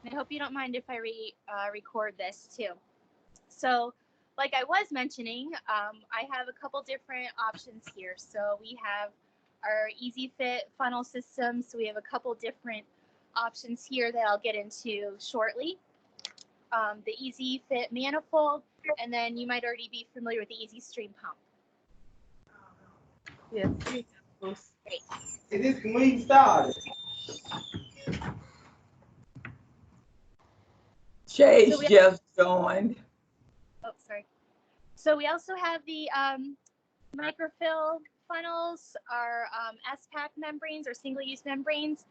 I hope you don't mind if I record this too. So, like I was mentioning, I have a couple different options here. So we have our Easy Fit funnel system. So we have a couple different options here that I'll get into shortly. The Easy Fit manifold, and then you might already be familiar with the Easy Stream pump. Yes. Great. It is when you started. Chase So we, just joined. oh, sorry. So we also have the microfill funnels, our S-Pack membranes or single-use membranes.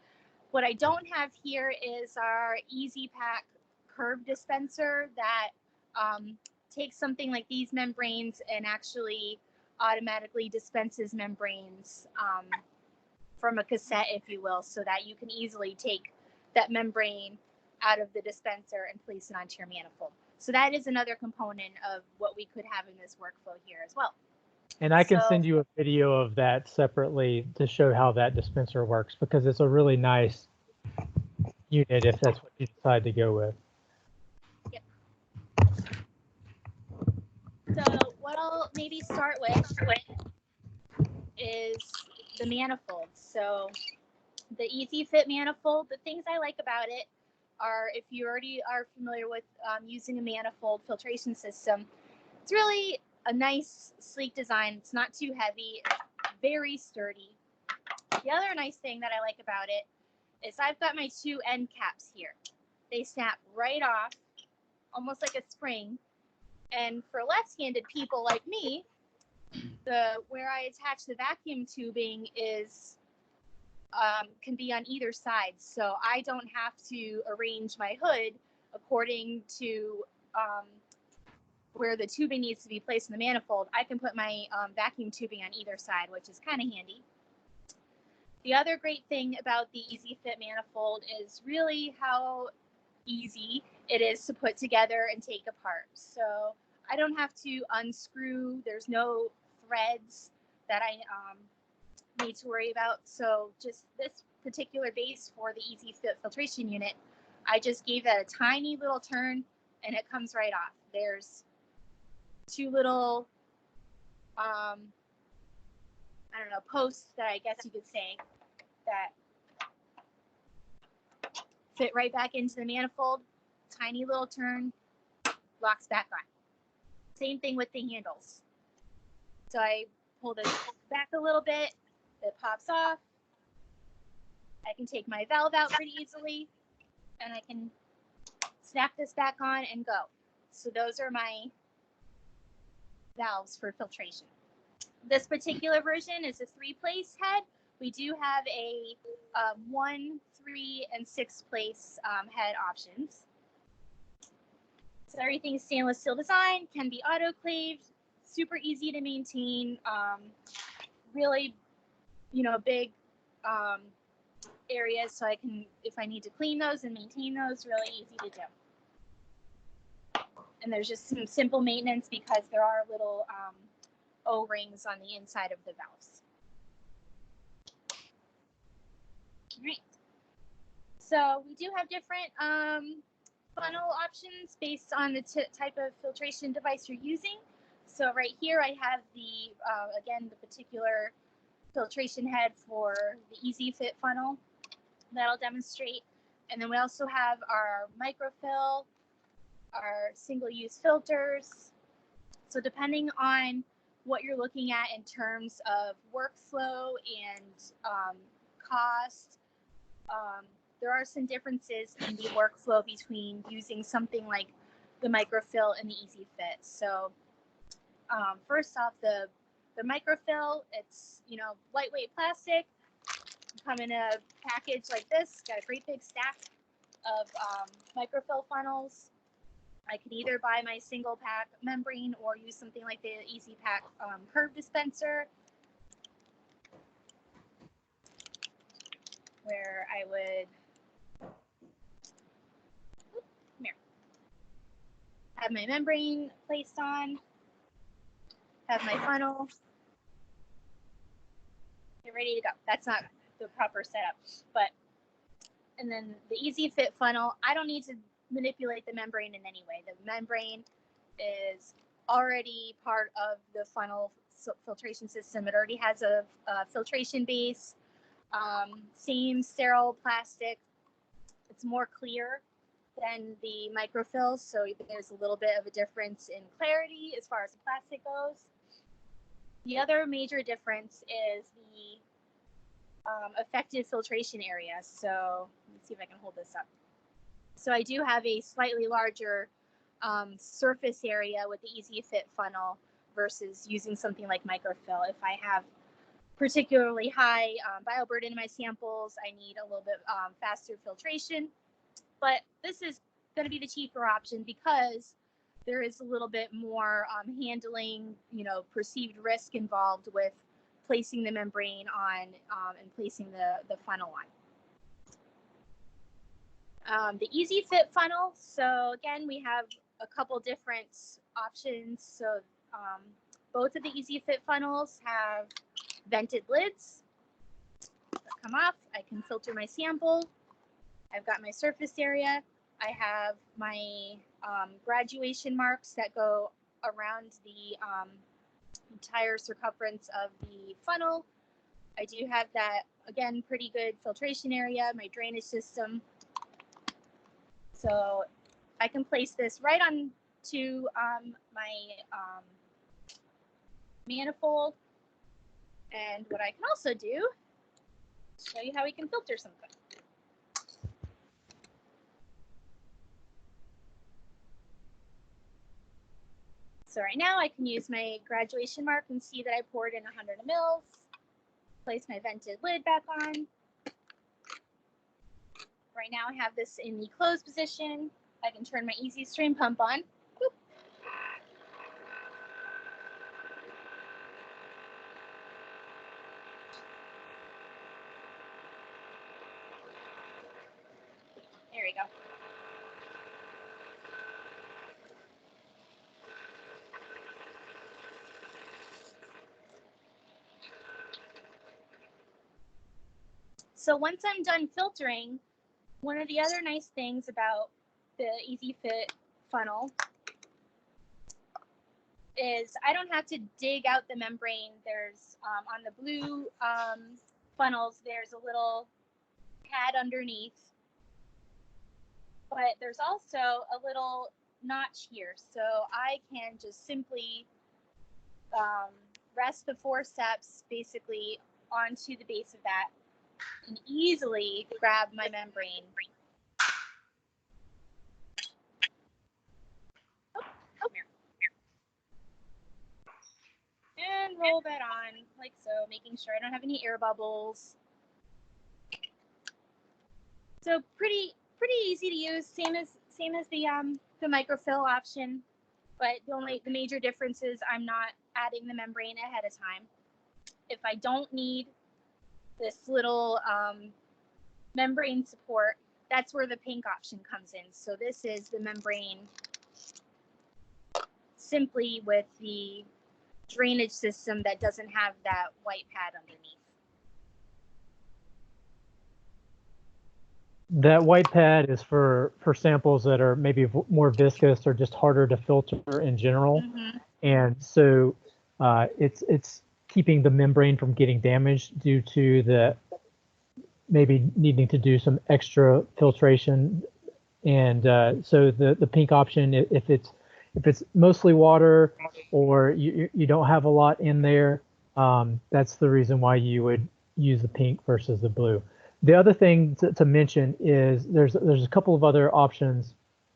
What I don't have here is our Easy Pack curve dispenser that takes something like these membranes and actually automatically dispenses membranes from a cassette, if you will, so that you can easily take that membrane out of the dispenser and place it onto your manifold. So that is another component of what we could have in this workflow here as well. And I can send you a video of that separately to show how that dispenser works, because it's a really nice unit if that's what you decide to go with. Yep. So what I'll maybe start with is the manifold. So the Easy Fit manifold, the things I like about it are, if you already are familiar with using a manifold filtration system, it's really a nice, sleek design. It's not too heavy, it's very sturdy. The other nice thing that I like about it is I've got my two end caps here. They snap right off, almost like a spring. And for left-handed people like me, where I attach the vacuum tubing is can be on either side, so I don't have to arrange my hood according to where the tubing needs to be placed in the manifold. I can put my vacuum tubing on either side, which is kind of handy. The other great thing about the Easy Fit manifold is really how easy it is to put together and take apart. So I don't have to unscrew. There's no threads that I need to worry about. So just this particular base for the Easy Fit filtration unit, I just gave that a tiny little turn and it comes right off. There's two little, I don't know, posts that I guess you could say that fit right back into the manifold. Tiny little turn, locks back on. Same thing with the handles. So I pull this back a little bit, it pops off. I can take my valve out pretty easily and I can snap this back on and go. So those are my valves for filtration. This particular version is a 3-place head. We do have a 1, 3, and 6-place head options. So everything's stainless steel design, can be autoclaved, super easy to maintain, really, big areas, so I can, if I need to clean those and maintain those, really easy to do. And there's just some simple maintenance because there are little O-rings on the inside of the valves. All right. So we do have different funnel options based on the type of filtration device you're using. So right here I have the, again, the particular filtration head for the Easy Fit funnel that I'll demonstrate. And then we also have our microfill, our single-use filters. So depending on what you're looking at in terms of workflow and cost, there are some differences in the workflow between using something like the microfill and the Easy Fit. So first off, the microfill, it's, lightweight plastic, come in a package like this, got a great big stack of microfill funnels. I can either buy my single pack membrane or use something like the Easy Pack curve dispenser, where I would have my membrane placed on, have my funnel, get ready to go. That's not the proper setup, but And then the easy fit funnel, I don't need to manipulate the membrane in any way. The membrane is already part of the funnel filtration system. It already has a filtration base, same sterile plastic. It's more clear than the microfills, so there's a little bit of a difference in clarity as far as the plastic goes. The other major difference is the effective filtration area. So let's see if I can hold this up. So I do have a slightly larger surface area with the easy fit funnel versus using something like microfill. If I have particularly high bioburden in my samples, I need a little bit faster filtration. But this is going to be the cheaper option because there is a little bit more handling, perceived risk involved with placing the membrane on and placing the funnel on. The easy fit funnel. So again, we have a couple different options. So both of the easy fit funnels have vented lids that come off. I can filter my sample. I've got my surface area. I have my graduation marks that go around the entire circumference of the funnel. I do have that, again, pretty good filtration area, my drainage system. So I can place this right on to my manifold. And what I can also do is show you how we can filter something. So right now I can use my graduation mark and see that I poured in 100 mils, place my vented lid back on. Right now I have this in the closed position. I can turn my easy stream pump on. Boop. There we go. So once I'm done filtering, one of the other nice things about the easy fit funnel is I don't have to dig out the membrane. There's on the blue funnels, there's a little pad underneath, but there's also a little notch here. So I can just simply rest the forceps basically onto the base of that and easily grab my membrane. Oh, come here. And roll that on like so, making sure I don't have any air bubbles. So pretty easy to use, same as the microfill option, but the major difference is I'm not adding the membrane ahead of time. If I don't need this little membrane support, that's where the pink option comes in. So this is the membrane simply with the drainage system that doesn't have that white pad underneath. That white pad is for samples that are maybe more viscous or just harder to filter in general. Mm-hmm. And so it's keeping the membrane from getting damaged due to the maybe needing to do some extra filtration. And so the pink option, if it's mostly water or you don't have a lot in there, that's the reason why you would use the pink versus the blue. The other thing to mention is there's a couple of other options